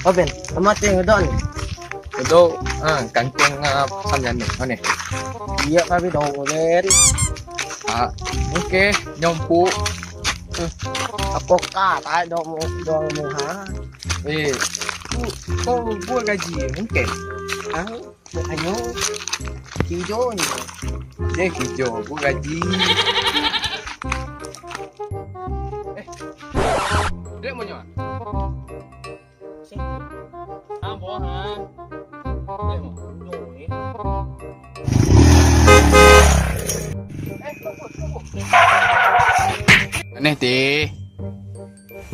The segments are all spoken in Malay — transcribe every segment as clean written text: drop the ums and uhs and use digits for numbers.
Oh Ben, mati yang udah nih. Betul, kantong samyan nih, oh nih. Iya kami dong Ben. Oke, nyompu. Aku kata dong mau ha. Kau buat gaji mungkin? Ayo, hijau nih. Dia hijau, buat gaji. Dia mau nyawa? Buah ha. Dia mau nyoi. Nih ti.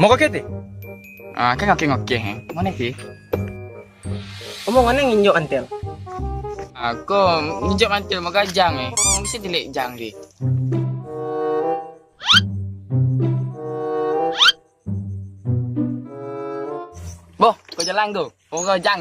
Mau kau kete? Cái ngọt hả? Món này thì Omongannya nginjau antel. Aku minjem antil magajang Mesti dilek jang di. Boh, kau jalan tu. Kau jang